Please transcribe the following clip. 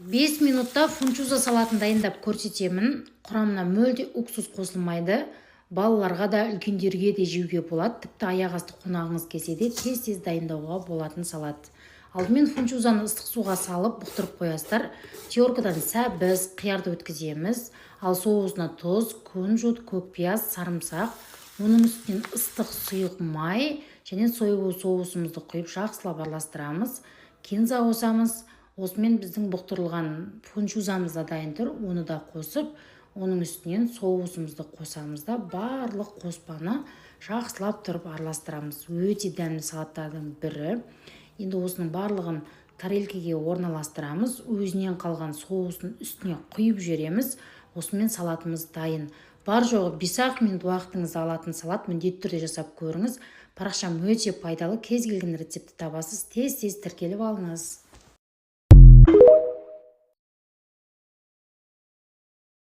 5 минутта фунчуза салатын дайындап көрсетемін. Құрамына мүлде уксус қосылмайды. Балаларға да, үлкендерге де жеуге болады. Тіпті аяқ асты қонағыңыз келсе де тез дайындауға болатын салат. Алдымен фунчузаны ыстық суға салып бұқтырып қоясыздар. Теркадан сәбіз, қиярды өткіземіз. Ал соусына тұз, күнжіт, көкпияз, сарымсақ, оның үстінен ыстық сұйық май және соевый соусымызды құйып жақсылап араластырамыз. Кинза қосамыз. Осымен біздің бұқтырылған фунчузамыз да дайын тұр. Оны да қосып, оның үстінен соусымызды қосамыз да барлық қоспаны жақсылап тұрып араластырамыз. Өте дәмді салаттардың бірі. Енді осының барлығын тарелкеге орналастырамыз. Өзінен қалған соусын үстіне құйып жібереміз. Осымен салатымыз дайын. Бар жоғы 5-ақ минут уақытыңызды алатын салат, міндетті түрде жасап көріңіз. Парақшам өте пайдалы, кез келген рецепті табасыз. Тез тіркеліп алыңыз.